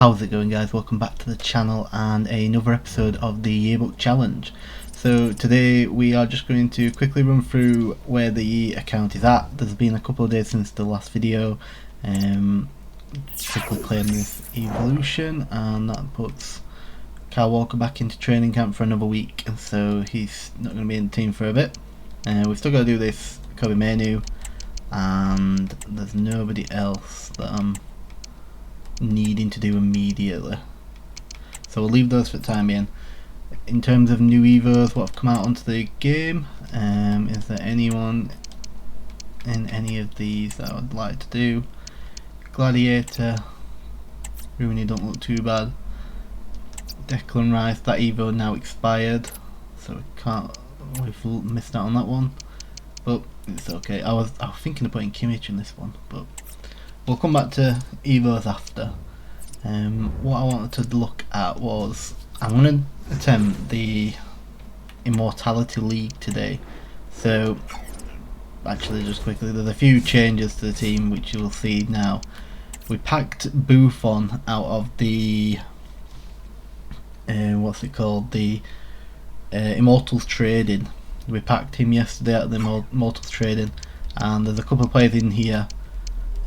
How's it going, guys? Welcome back to the channel and another episode of the Yearbook challenge. So today we are just going to quickly run through where the account is at. There's been a couple of days since the last video. Just quickly claim this evolution, and that puts Kyle Walker back into training camp for another week, and so he's not going to be in the team for a bit. We've still got to do this Kobe menu, and there's nobody else that I'm needing to do immediately, so we'll leave those for the time being. In terms of new evos, what have come out onto the game, is there anyone in any of these that I would like to do? Gladiator, Rooney don't look too bad. Declan Rice, that evo now expired, so we've missed out on that one, but it's okay. I was thinking of putting Kimmich in this one, but we'll come back to evos after. What I wanted to look at was, I'm going to attempt the Immortality League today. So actually, just quickly, there's a few changes to the team which you'll see now. We packed Buffon out of the what's it called, the Immortals Trading. We packed him yesterday at the Immortals Trading, and there's a couple of players in here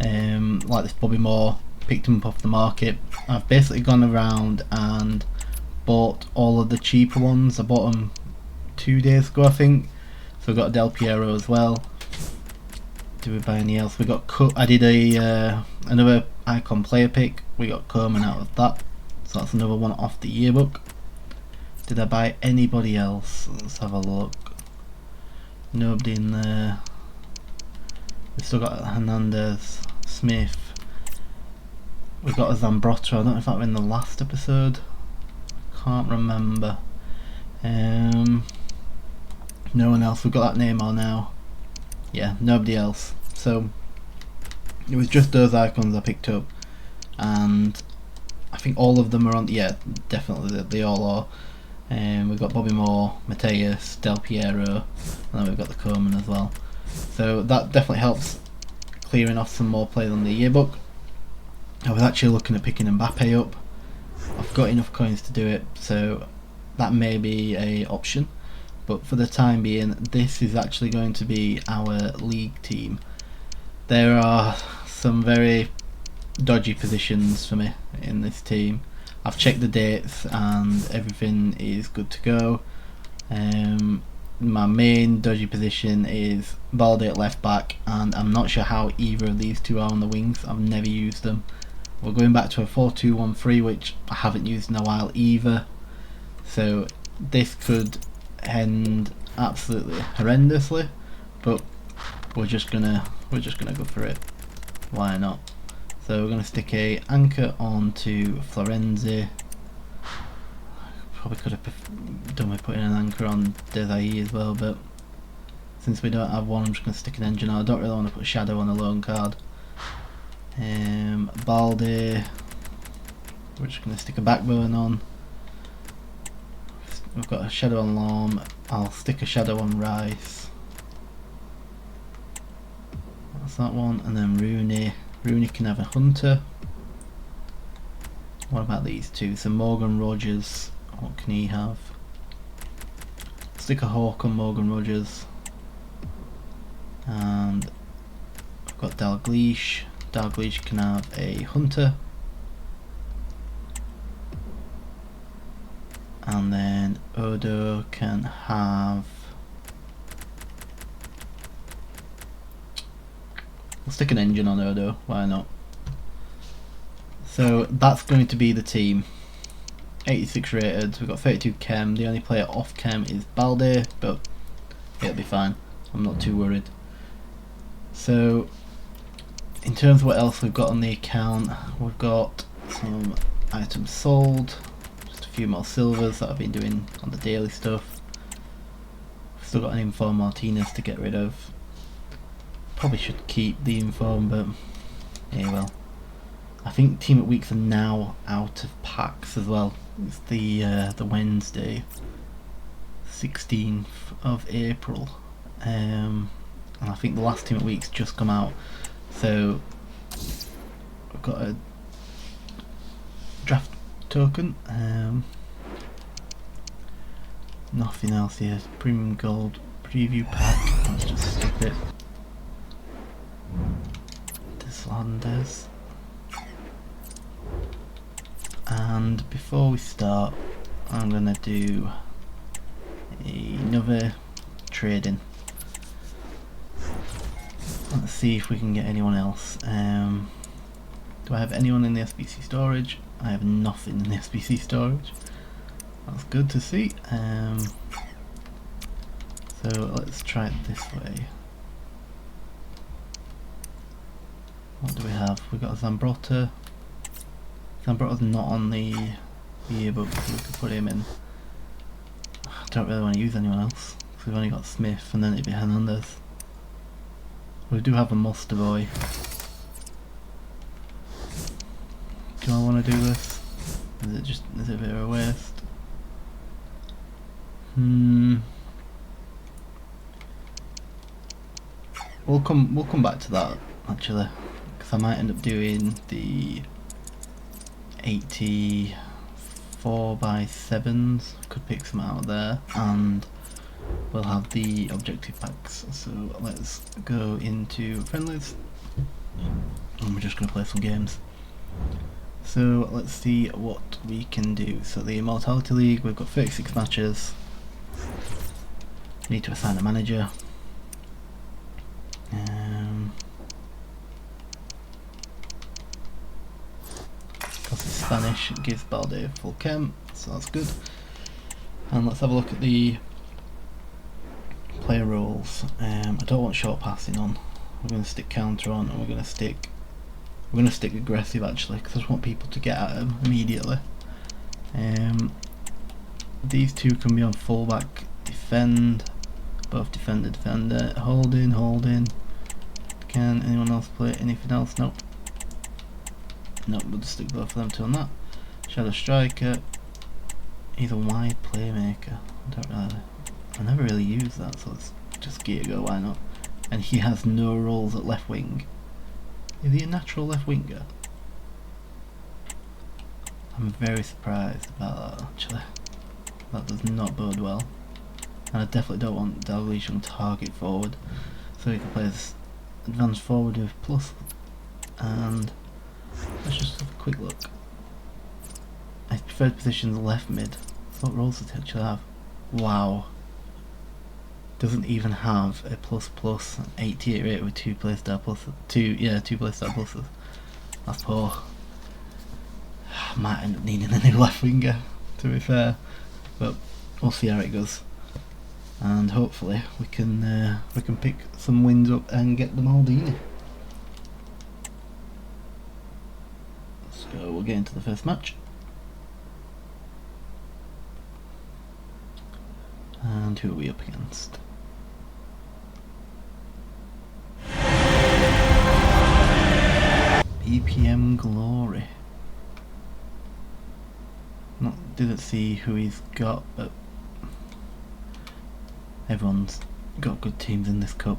like this Bobby Moore, picked him up off the market. I've basically gone around and bought all of the cheaper ones. I bought them 2 days ago, I think. So we got Del Piero as well. Did we buy any else? We got I did another icon player pick. We got Coleman out of that, so that's another one off the yearbook. Did I buy anybody else? Let's have a look. Nobody in there. We've still got Hernandez, Smith. We've got a Zambrotta. I don't know if that was in the last episode. Can't remember. No one else. We've got that Neymar now. Yeah, nobody else. So it was just those icons I picked up, and I think all of them are on. Yeah, definitely they all are. We've got Bobby Moore, Mateus, Del Piero, and then we've got the Coleman as well. So that definitely helps clearing off some more players on the yearbook. I was actually looking at picking Mbappe up. I've got enough coins to do it, so that may be a option. But for the time being, this is actually going to be our league team. There are some very dodgy positions for me in this team. I've checked the dates and everything is good to go. My main dodgy position is Balde at left back, and I'm not sure how either of these two are on the wings. I've never used them. We're going back to a 4-2-1-3, which I haven't used in a while either. So this could end absolutely horrendously, but we're just gonna go for it. Why not? So we're gonna stick a anchor onto Florenzi. Probably could have done with putting an anchor on Desai as well, but since we don't have one, I'm just going to stick an engine on. I don't really want to put a shadow on a loan card. Balde, we're just going to stick a backbone on. We've got a shadow on Lorm. I'll stick a shadow on Rice. That's that one, and then Rooney. Rooney can have a hunter. What about these two? So Morgan Rogers. What can he have? Stick a hawk on Morgan Rogers. And I've got Dalglish. Dalglish can have a hunter. And then Odo can have... We'll stick an engine on Odo, why not? So that's going to be the team. 86 rated, we've got 32 chem. The only player off chem is Balde, but it'll be fine. I'm not too worried. So in terms of what else we've got on the account, we've got some items sold, just a few more silvers that I've been doing on the daily stuff. We've still got an Inform Martinez to get rid of. Probably should keep the Inform, but yeah, well. I think Team at Weeks are now out of packs as well. It's the Wednesday, 16th of April, and I think the last Team at Weeks just come out. So I've got a draft token. Nothing else here. Premium gold preview pack. Let's just skip it. Deslanders. And before we start, I'm gonna do another trading. Let's see if we can get anyone else. Do I have anyone in the SBC storage? I have nothing in the SBC storage. That's good to see. So let's try it this way. What do we have? We've got a Zambrotta. Zambrotta's not on the yearbook, so we could put him in. I don't really want to use anyone else, because we've only got Smith and then it'd be Hernandez. We do have a muster boy. Do I want to do this? Is it a bit of a waste? We'll come back to that actually, because I might end up doing the 84x7s. Could pick some out of there, and we'll have the objective packs. So let's go into friendlies, and we're just going to play some games. So let's see what we can do. So the Immortality League, we've got 36 matches. Need to assign a manager. Because it's Spanish, it gives Balde full chem, so that's good. And let's have a look at the player roles. I don't want short passing on. We're going to stick counter on, and we're going to stick aggressive actually, because I just want people to get at him immediately. These two can be on fullback, defend, both defender, holding. Can anyone else play anything else? Nope. Nope, we'll just stick both of them to on that. Shadow striker. He's a wide playmaker. I never really use that, so let's just give it a go, why not? And he has no roles at left wing. Is he a natural left winger? I'm very surprised about that actually. That does not bode well. And I definitely don't want Dalglish on target forward. So he can play this advanced forward with plus. And let's just have a quick look. His preferred position is left mid. What roles does he actually have? Wow. Doesn't even have a plus 88 rate with two playstyle pluses. Two playstyle pluses. That's poor. Might end up needing a new left winger, to be fair, but we'll see how it goes. And hopefully we can pick some wins up and get the Maldini. So we'll get into the first match. And who are we up against? EPM Glory. Didn't see who he's got, but everyone's got good teams in this cup.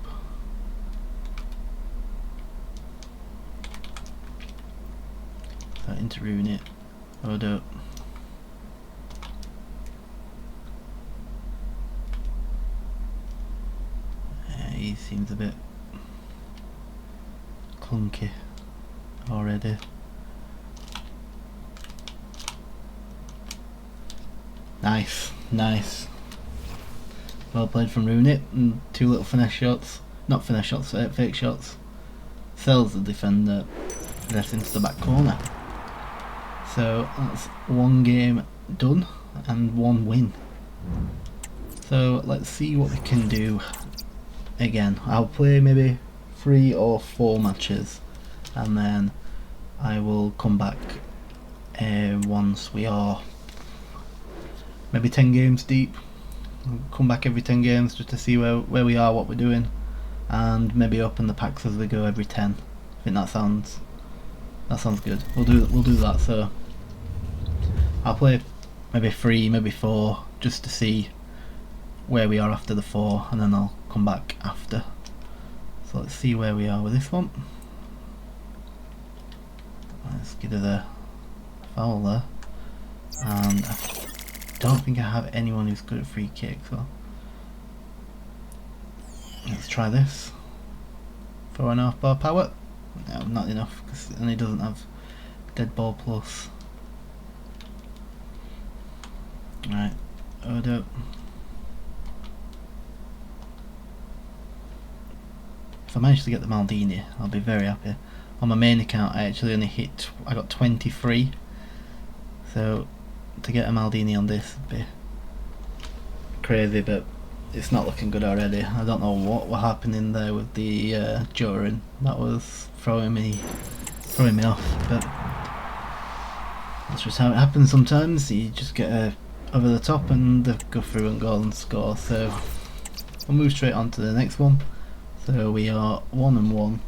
So interviewing it. Odo. He seems a bit clunky already. Nice. Well played from Rooney, and two little finesse shots. Not finesse shots, fake shots. Sells the defender, that's into the back corner. So that's one game done and one win. So let's see what we can do. Again, I'll play maybe 3 or 4 matches, and then I will come back once we are maybe 10 games deep. I'll come back every 10 games just to see where we are, what we're doing, and maybe open the packs as we go every 10. I think that sounds good. We'll do that. So I'll play maybe 3, maybe 4, just to see where we are after the 4, and then I'll come back after. So let's see where we are with this one. Let's give it a foul there. And I don't think I have anyone who's good at free kicks, so let's try this. 4.5 bar power. No, not enough, and he doesn't have dead ball plus. Right, Odo. If I manage to get the Maldini, I'll be very happy. On my main account, I actually only I got 23. So to get a Maldini on this would be crazy, but it's not looking good already. I don't know what was happening there with the Jorin. That was throwing me off, but that's just how it happens sometimes. You just get over the top and they go through and goal and score. So we'll move straight on to the next one. So we are 1-1.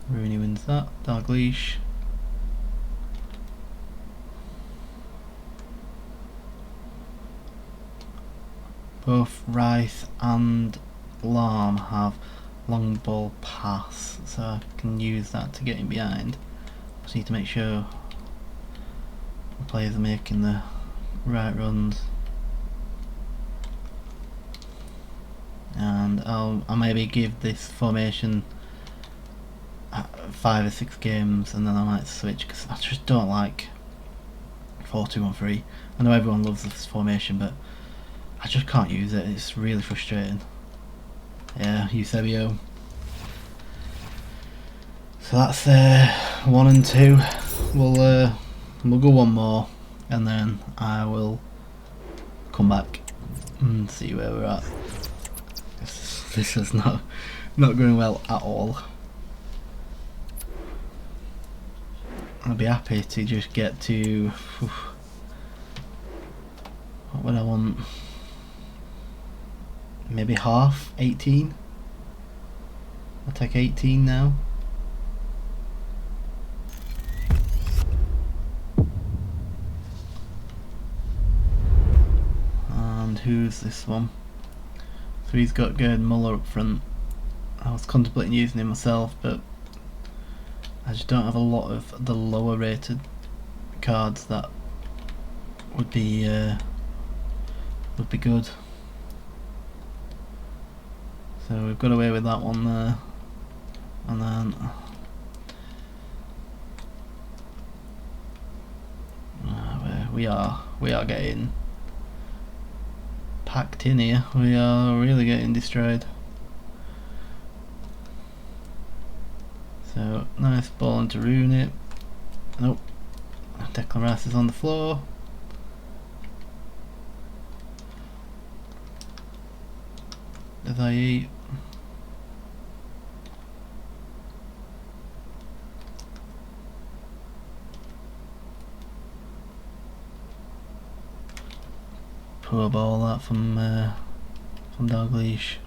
Rooney wins that. Dalglish. Both Rice and Lahm have long ball pass, so I can use that to get in behind. Just need to make sure the players are making the right runs. And I'll maybe give this formation 5 or 6 games and then I might switch, because I just don't like 4-2-1-3. I know everyone loves this formation, but I just can't use it. It's really frustrating. Yeah, Eusebio. So that's 1 and 2. We'll go one more and then I will come back and see where we're at. This is not going well at all. I'll be happy to just get to, what would I want? Maybe half, 18. I'll take 18 now. And who's this one? So he's got Gerd Muller up front. I was contemplating using him myself, but I just don't have a lot of the lower rated cards that would be good. So we've got away with that one there, and then we are getting packed in here. We are really getting destroyed. So nice ball into Rooney. Nope. Declan Rice is on the floor. As I eat. Poor ball that from Dalglish.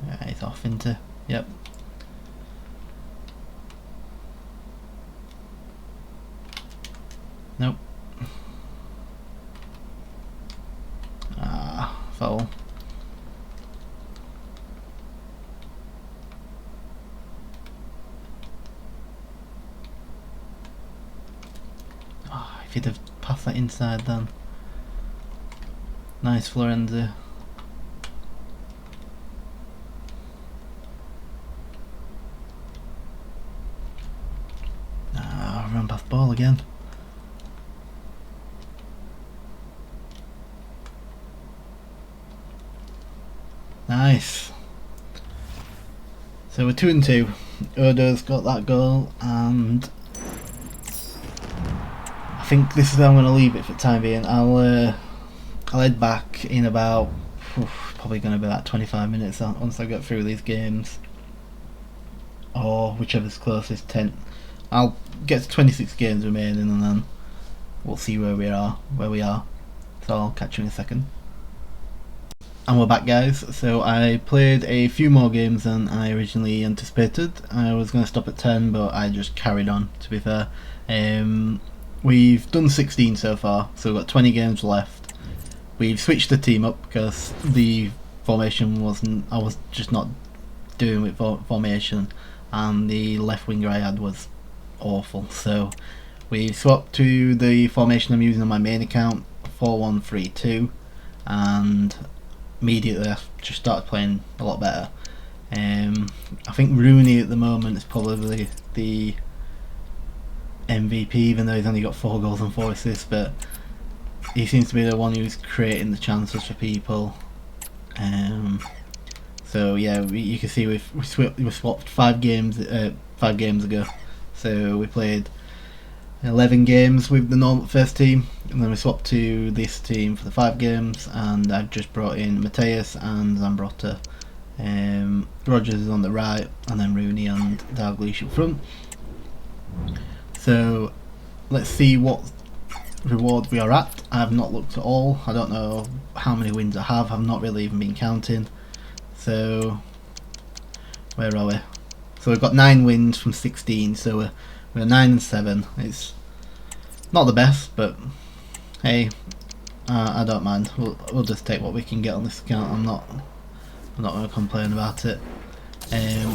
Yeah, he's off into, yep. Nope. Foul. If you'd have passed that inside then. Nice Florenzi. Run past ball again. Nice. So we're 2 and 2. Odo's got that goal, and I think this is how I'm going to leave it for the time being. I'll head back in about probably going to be about 25 minutes once I get through these games, or whichever's closest. 10. I'll get to 26 games remaining, and then we'll see where we are. So I'll catch you in a second. And we're back, guys. So I played a few more games than I originally anticipated. I was going to stop at 10, but I just carried on, to be fair. We've done 16 so far, so we've got 20 games left. We've switched the team up because the formation I was just not doing with formation, and the left winger I had was awful. So we swapped to the formation I'm using on my main account, 4-1-3-2, and immediately I just started playing a lot better. I think Rooney at the moment is probably the MVP, even though he's only got 4 goals and 4 assists, but he seems to be the one who's creating the chances for people. So yeah, you can see we swapped 5 games ago. So we played 11 games with the normal first team, and then we swapped to this team for the 5 games, and I've just brought in Mateus and Zambrotta. Rogers is on the right, and then Rooney and Dalglish up front. So let's see what reward we are at. I have not looked at all. I don't know how many wins I have. I've not really even been counting. So where are we? So we've got 9 wins from 16, so we're 9-7. It's not the best, but hey, I don't mind. We'll just take what we can get on this account. I'm not going to complain about it.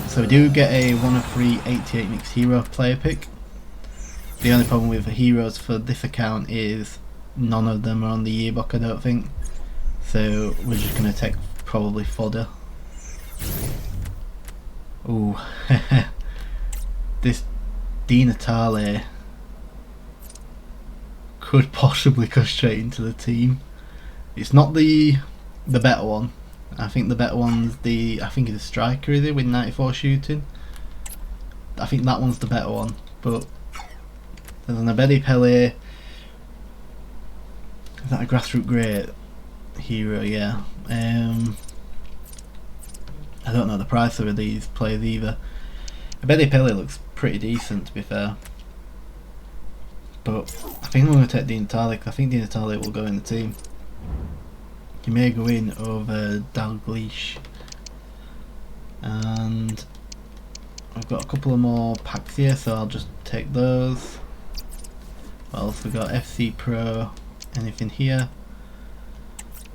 So we do get a 1 of 3 88 mixed hero player pick. The only problem with the heroes for this account is none of them are on the yearbook, I don't think. So we're just going to take probably fodder. Ooh, this Di Natale could possibly go straight into the team. It's not the better one. I think the better one's I think it's a striker, is it, with 94 shooting. I think that one's the better one, but there's an Abedi Pele. Is that a grassroots great hero? Yeah. I don't know the price of these players either. Abedi Pele looks pretty decent, to be fair, but I think I'm going to take Di Natale because I think Di Natale will go in the team. He may go in over Dalglish, and I've got a couple of more packs here, so I'll just take those. What else we got? FC Pro. Anything here?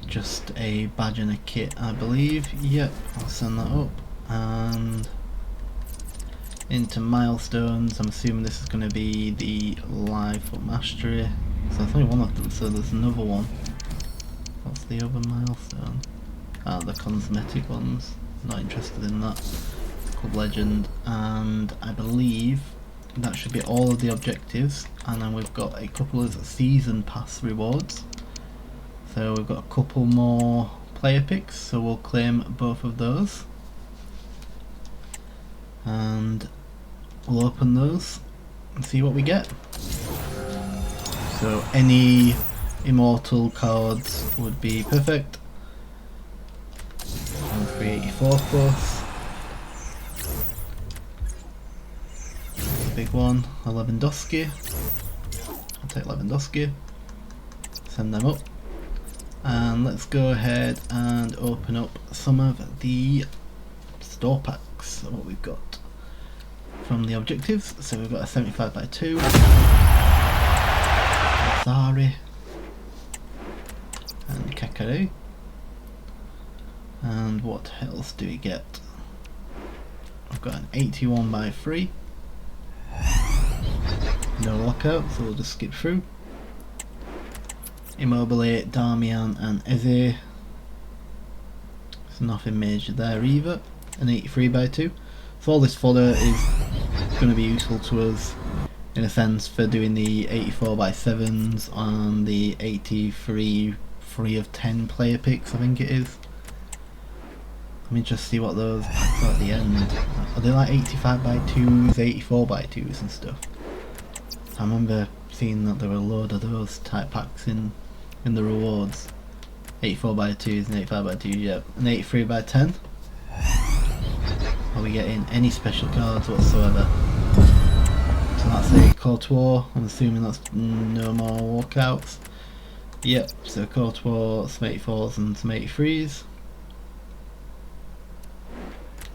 Just a badge and a kit, I believe. Yep, I'll send that up. And into milestones, I'm assuming this is going to be the live for mastery. So there's only one of them, so there's another one. What's the other milestone? Ah, the cosmetic ones. Not interested in that. Club legend, and I believe that should be all of the objectives. And then we've got a couple of season pass rewards. So we've got a couple more player picks, so we'll claim both of those. And we'll open those and see what we get. So any immortal cards would be perfect. 384 plus. Big one, a Lewandowski. I'll take Lewandowski. Send them up. And let's go ahead and open up some of the store packs, what we've got from the objectives. So we've got a 75x2, Zari, and Kakare. And what else do we get? I've got an 81x3, no lockout, so we'll just skip through. Immobile, Darmian and Eze. There's nothing major there either. An 83x2. So all this fodder is going to be useful to us in a sense for doing the 84x7s and the 83 3 of 10 player picks, I think it is. Let me just see what those packs are at the end. Are they like 85x2s, 84x2s and stuff? I remember seeing that there were a load of those type packs in the rewards. 84x2s and 85x2s, yep. An 83x10. Are we getting any special cards whatsoever? So that's a Courtois, I'm assuming that's no more walkouts. Yep, so Courtois, some 84s and some 83s.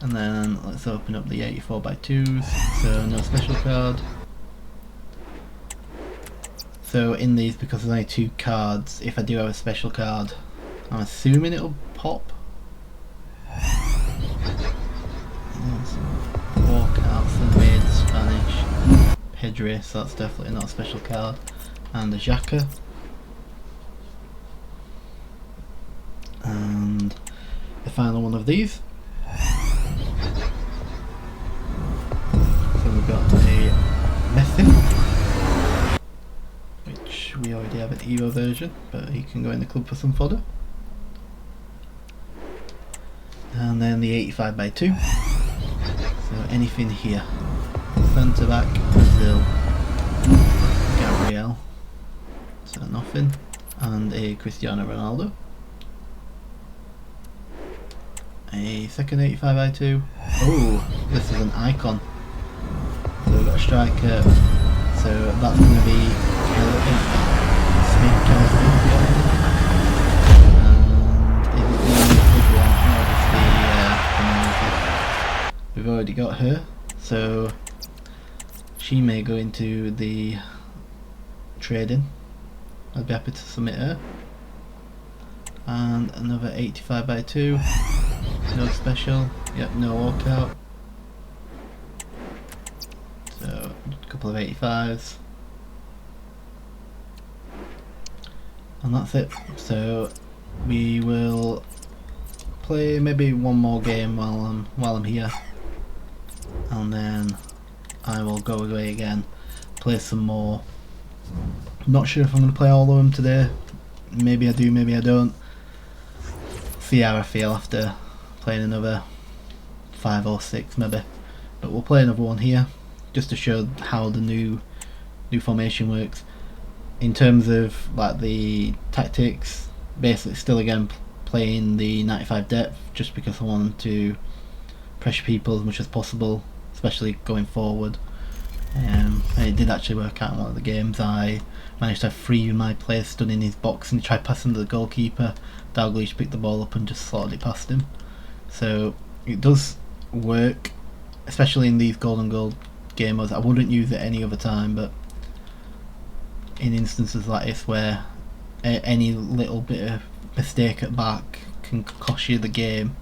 And then let's open up the 84x2s, so no special card. So in these, because there's only 2 cards, if I do have a special card, I'm assuming it'll pop. Walkouts, the mid, Spanish, Pedri, so that's definitely not a special card. And a Xhaka. And the final one of these. So we've got a Messi, which we already have an Evo version, but he can go in the club for some fodder. And then the 85x2. So anything here. Centre back, Brazil, Gabriel, so nothing. And a Cristiano Ronaldo. A second 85x2. Oh, this is an icon. So we've got a striker. So that's going to be Smith. And we've already got her. So she may go into the trading. I'd be happy to submit her. And another 85x2. No special, yep, no walkout. So a couple of 85s. And that's it. So we will play maybe one more game while I'm here. And then I will go away again, play some more. I'm not sure if I'm going to play all of them today. Maybe I do, maybe I don't. See how I feel after playing another 5 or 6 maybe. But we'll play another one here, just to show how the new formation works. In terms of like the tactics, basically still again playing the 95 depth, just because I wanted to pressure people as much as possible, especially going forward. And it did actually work out in one of the games. I managed to have 3 in my players stood in his box and he tried passing to the goalkeeper. Dalglish picked the ball up and just slotted it past him. So it does work, especially in these golden goal game modes. I wouldn't use it any other time, but in instances like this where any little bit of mistake at back can cost you the game,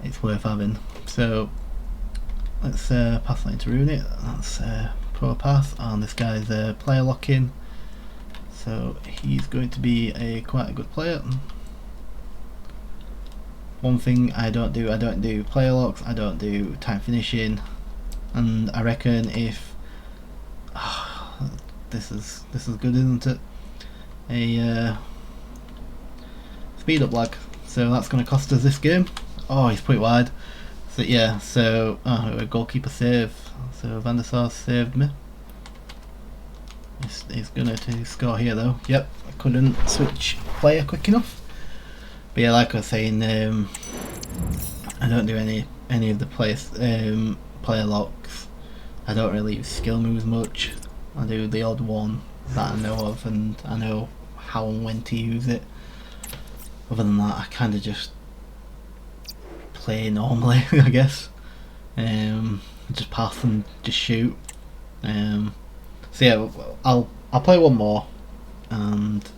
it's worth having. So let's pass that into Ruin It. That's pro pass, and this guy's player lock-in, so he's going to be quite a good player. One thing I don't do player locks, I don't do time finishing, and I reckon if this is good, isn't it? A speed up lag, so that's going to cost us this game. Oh, he's put it wide. So yeah, so a goalkeeper save. So Van der Sar saved me. He's gonna to score here though. Yep, I couldn't switch player quick enough. But yeah, like I was saying, I don't do any of the player locks. I don't really use skill moves much. I do the odd one that I know of, and I know how and when to use it. Other than that, I kind of just play normally, I guess. Just pass and just shoot. So yeah, I'll play one more, and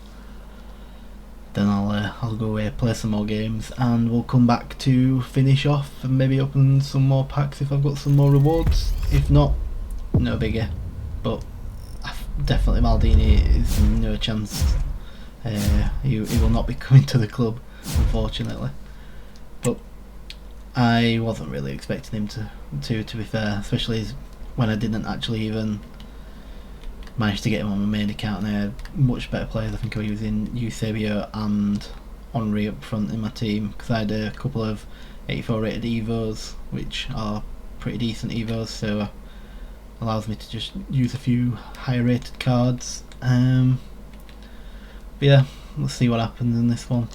then I'll go away, play some more games, and we'll come back to finish off and maybe open some more packs if I've got some more rewards. If not, no biggie. But definitely Maldini is no chance. He will not be coming to the club, unfortunately. But I wasn't really expecting him to be fair, especially when I didn't actually even manage to get him on my main account, and I had much better players. I think I was using Eusebio and Henry up front in my team, because I had a couple of 84 rated Evos, which are pretty decent Evos, so allows me to just use a few higher rated cards. But yeah, let's see what happens in this one.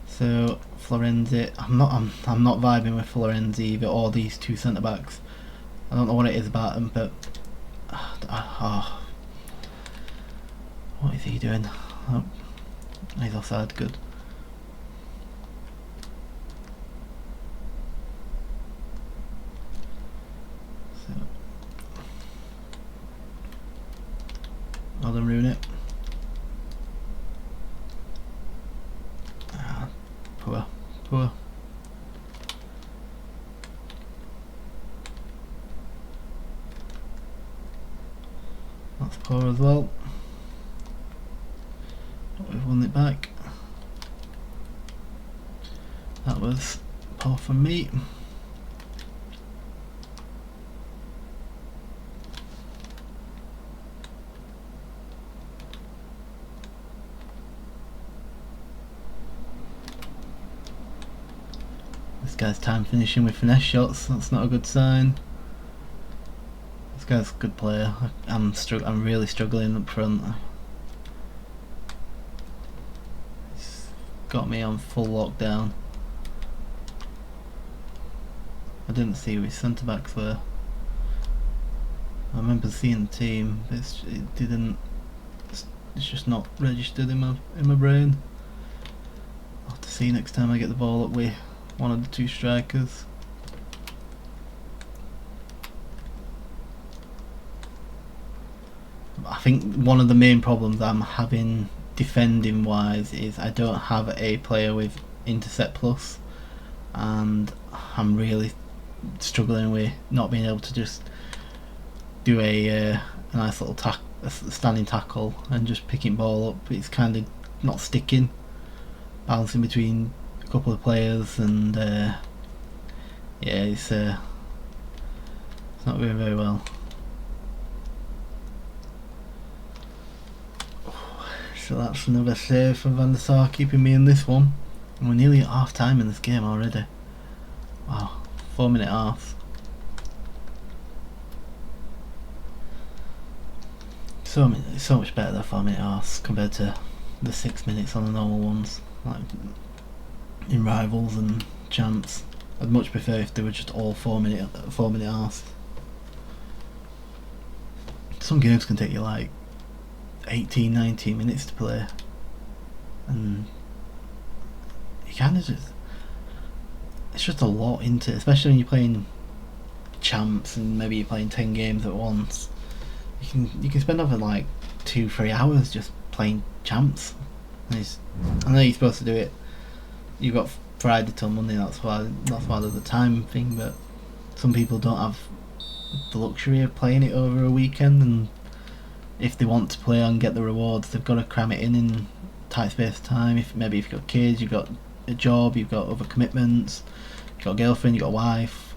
So Florenzi, I'm not vibing with Florenzi either, or these 2 centre backs. I don't know what it is about them, but what is he doing? Oh, he's offside. Good. rather than ruin it. Poor. That's poor as well. But we've won it back. That was poor from me. This guy's time finishing with finesse shots. That's not a good sign. This guy's a good player. I'm really struggling up front. He's got me on full lockdown. I didn't see who his centre backs were. I remember seeing the team, but it didn't. It's just not registered in my brain. I'll have to see next time I get the ball up with one of the two strikers. I think one of the main problems I'm having defending wise is I don't have a player with intercept plus, and I'm really struggling with not being able to just do a nice little standing tackle and just picking ball up. It's kind of not sticking, bouncing between a couple of players, and yeah, it's not going very well. So that's another save from Van der Sar, keeping me in this one. And we're nearly at half time in this game already. Wow, 4-minute half. So much better than 4-minute halves compared to the 6 minutes on the normal ones, like in Rivals and Champs. I'd much prefer if they were just all 4-minute halves. Some games can take you like 18-19 minutes to play, and you kind of it's just a lot into it, especially when you're playing Champs and maybe you're playing 10 games at once. You can spend over like 2-3 hours just playing Champs, and I know you're supposed to do it, you've got Friday till Monday, that's why there's a time thing, but some people don't have the luxury of playing it over a weekend, and if they want to play and get the rewards, they've got to cram it in tight space of time. Maybe if you've got kids, you've got a job, you've got other commitments, you've got a girlfriend, you've got a wife,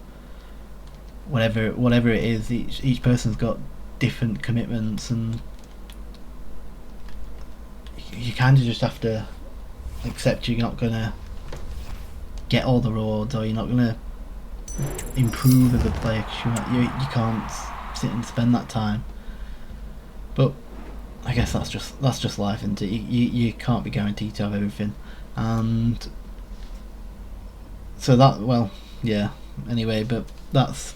whatever it is, each person's got different commitments, and you kind of just have to accept you're not going to get all the rewards, or you're not going to improve as a player, because you can't sit and spend that time. But I guess that's just life, isn't it? You can't be guaranteed to have everything, and so that, well, yeah. Anyway, but that's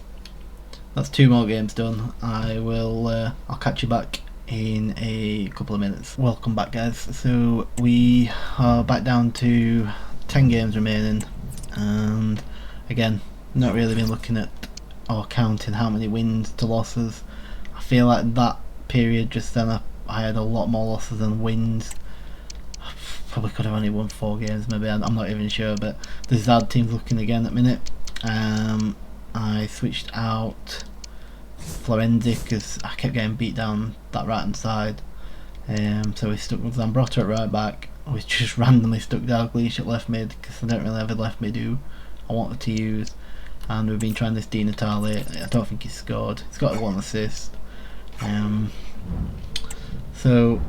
2 more games done. I'll catch you back in a couple of minutes. Welcome back, guys. So we are back down to 10 games remaining, and again, not really been looking at or counting how many wins to losses. I feel like that period just then I had a lot more losses than wins. I probably could have only won 4 games, maybe. I'm not even sure, but the Zad team's looking again at minute. I switched out Florenzi because I kept getting beat down that right hand side, so we stuck with Zambrotta at right back. We just randomly stuck Dalglish at left mid because I don't really have a left mid who I wanted to use, and we've been trying this Di Natale. I don't think he's scored. He's got 1 assist. So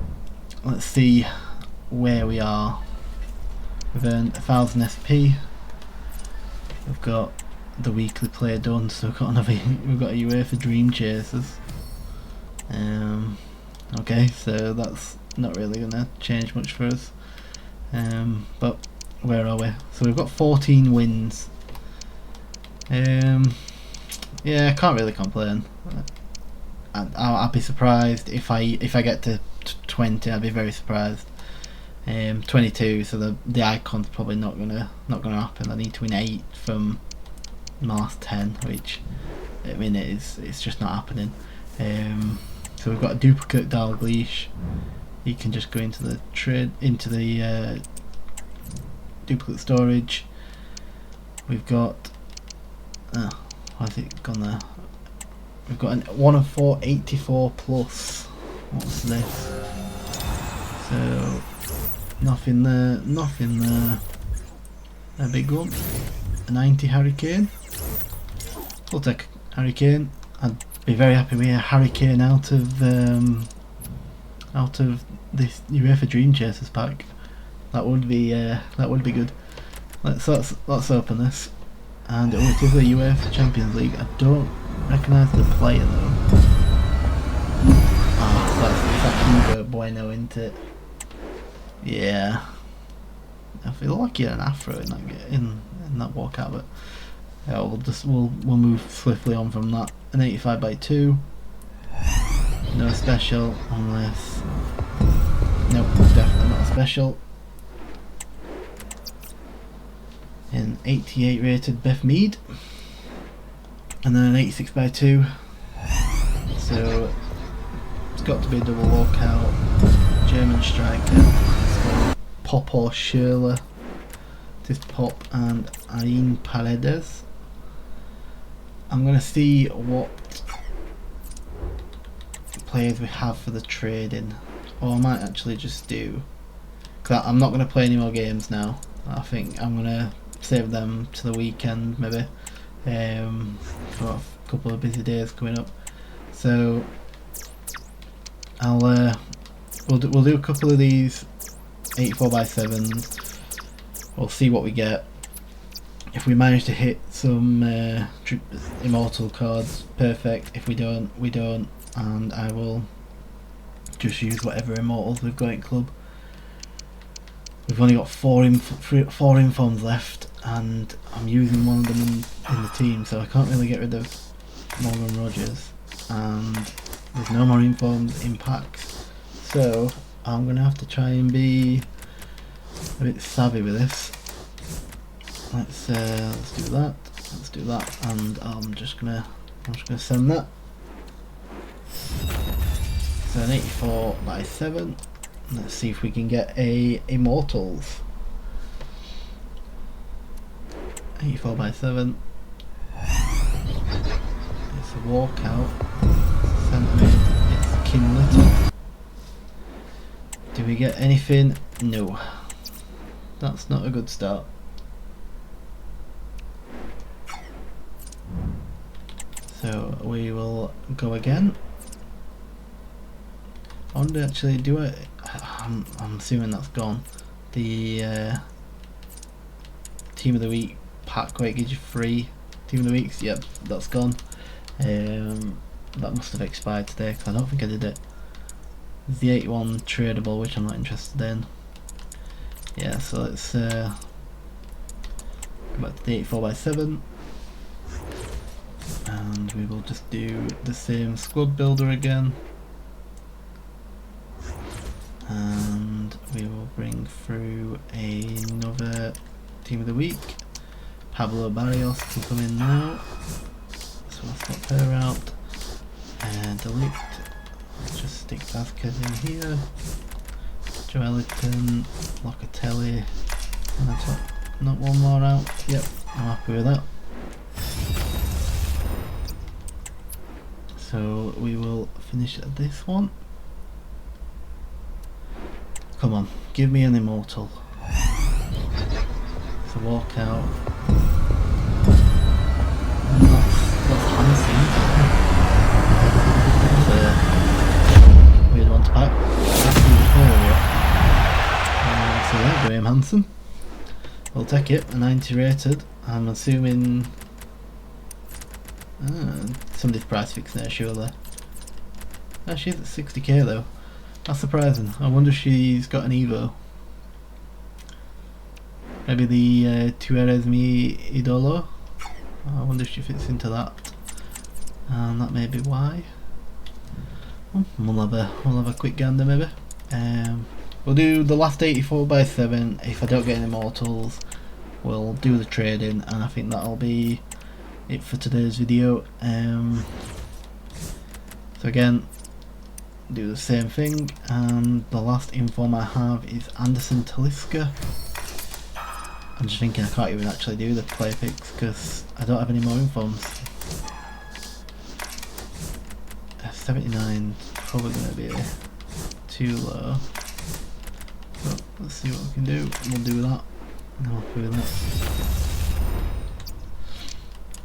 let's see where we are. We've earned 1000 SP. We've got the weekly play done, so we've got a UEFA Dream Chasers. Okay, so that's not really gonna change much for us. But where are we? So we've got 14 wins. Yeah, I can't really complain. I'd be surprised if I get to 20. I'd be very surprised. 22, so the icon's probably not gonna happen. I need to win 8 from my last 10, which I mean it's just not happening. So we've got a duplicate Dalglish. He can just go into the duplicate storage. We've got why's it gone there? We've got an 1 of 4 84 plus. What's this? So nothing there. A big one. A 90 Hurricane. We'll take Hurricane. I'd be very happy with a Hurricane out of this UEFA Dream Chasers pack. That would be good. Let's open this. And it is the UEFA Champions League. I don't recognise the player though. Ah, so that's Bueno, isn't it? Yeah. I feel like he had an afro in that walkout, but yeah, we'll move swiftly on from that. An 85/2. No special unless. Nope, definitely not a special. An 88 rated Beth Mead, and then an 86/2. So it's got to be a double walkout. German striker. Pop or Schürrle. This Pop and Ain Paredes. I'm gonna see what players we have for the trading, or I might actually just do. Cause I'm not gonna play any more games now. I think I'm gonna save them to the weekend maybe. For a couple of busy days coming up. So we'll do a couple of these 84/7s. We'll see what we get. If we manage to hit some immortal cards, perfect. If we don't, we don't, and I will just use whatever immortals we've got in club. We've only got four informs left, and I'm using one of them in the team, so I can't really get rid of Morgan Rogers, and there's no more informs in packs, so I'm gonna have to try and be a bit savvy with this. Let's do that, and I'm just gonna send that. So an 84/7. Let's see if we can get a Immortals. 84/7. It's a walkout. Centimid. It's Kim Little. Do we get anything? No. That's not a good start. So we will go again. I wonder actually, I'm assuming that's gone. The Team of the Week pack where it gives you free Team of the Weeks, yep, that's gone. That must have expired today because I don't think I did it. There's the 81 tradable, which I'm not interested in. Yeah, so let's go back to the 84/7. And we will just do the same squad builder again. And we will bring through another Team of the Week. Pablo Barrios can come in now. So I'll swap her out. And delete. Let's just stick Vasquez in here. Joeliton, Locatelli, and I've got not one more out. Yep, I'm happy with that. So we will finish this one. Come on, give me an immortal. It's a walkout. That's Hansen. That's a weird one to pack. So yeah, Graham Hansen. We'll take it, a 90 rated. I'm assuming somebody's price fixed there, surely. Oh, she's at 60k though. That's surprising. I wonder if she's got an Evo. Maybe the Tueres Mi Idolo. I wonder if she fits into that. And that may be why. Well, we'll have a quick gander maybe. We'll do the last 84/7. If I don't get any immortals, we'll do the trading, and I think that'll be it for today's video. So again, do the same thing, and the last inform I have is Anderson Talisca. I'm just thinking I can't even actually do the player picks because I don't have any more informs. 79 probably going to be too low, but let's see what we can do. We'll do that. I'm happy with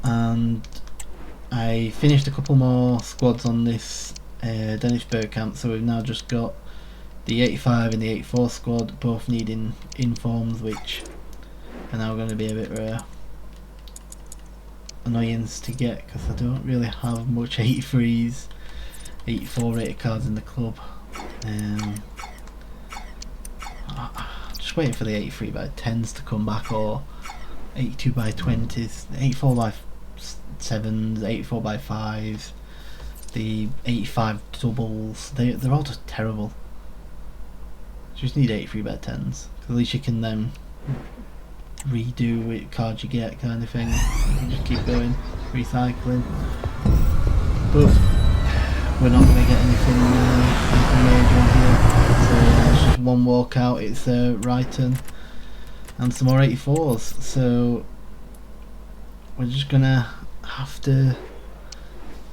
that. And I finished a couple more squads on this Danish Bergkamp, so we've now just got the 85 and the 84 squad, both needing informs, which are now going to be a bit of a annoyance to get because I don't really have much 83s, 84 rated cards in the club. Just waiting for the 83 by 10s to come back, or 82 by 20s, 84 by 7s, 84 by 5s, the 85 doubles. They're all just terrible. You just need 83 by 10s, because at least you can then redo which cards you get, kind of thing. You can just keep going, recycling. But we're not going to get anything major on here. So it's just one walkout. It's Wrighton and some more 84s. So we're just gonna have to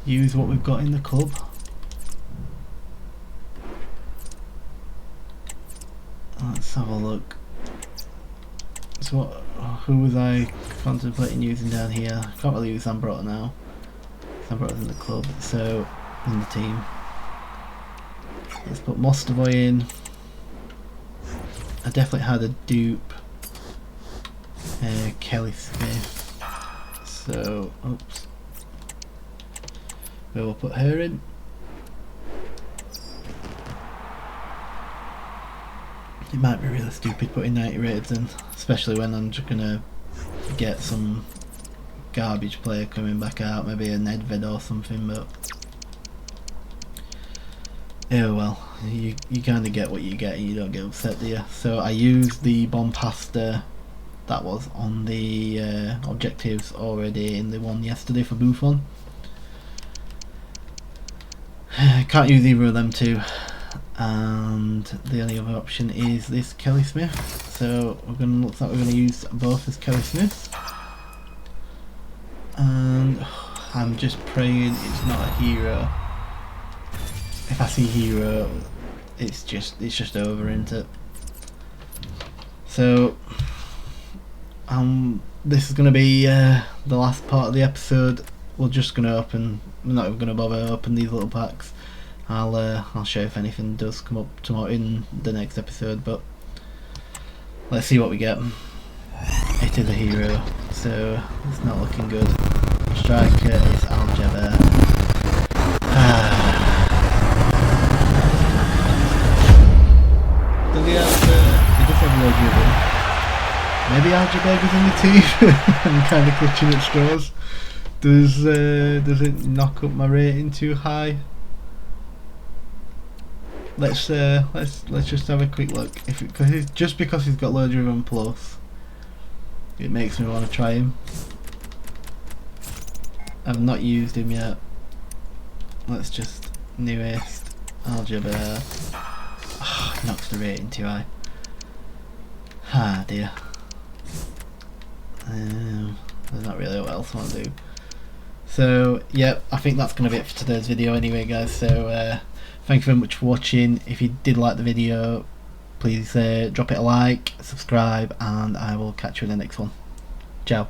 use what we've got in the club. Let's have a look. So who was I contemplating using down here? I can't really use Zambrotta now. Zambrotta's in the club, so in the team. Let's put Mostovoy in. I definitely had a dupe Kelly Smith, so oops. We will put her in. It might be really stupid putting 90 rated in, especially when I'm just gonna get some garbage player coming back out, maybe a Nedved or something, but oh well, you kind of get what you get and you don't get upset, do you? So I used the Bombasta that was on the objectives already in the one yesterday for Buffon. Can't use either of them two, and the only other option is this Kelly Smith. So looks like we're gonna use both as Kelly Smiths, and I'm just praying it's not a hero. If I see hero, it's just over, isn't it? So this is going to be the last part of the episode. We're just going to open. We're not even going to bother open these little packs. I'll show if anything does come up tomorrow in the next episode. But let's see what we get. It is a hero, so it's not looking good. Striker is Aljaber. He does have loads of them. Maybe Aljaber is in the team. I'm kind of clutching at straws. Does it knock up my rating too high? Let's just have a quick look. Just because he's got loads of them plus, it makes me want to try him. I've not used him yet. Let's just newest Aljaber. Oh, knocks the rating too high. Ah dear. There's not really what else I want to do. So yeah, I think that's going to be it for today's video anyway, guys. So thank you very much for watching. If you did like the video, please drop it a like, subscribe, and I will catch you in the next one. Ciao.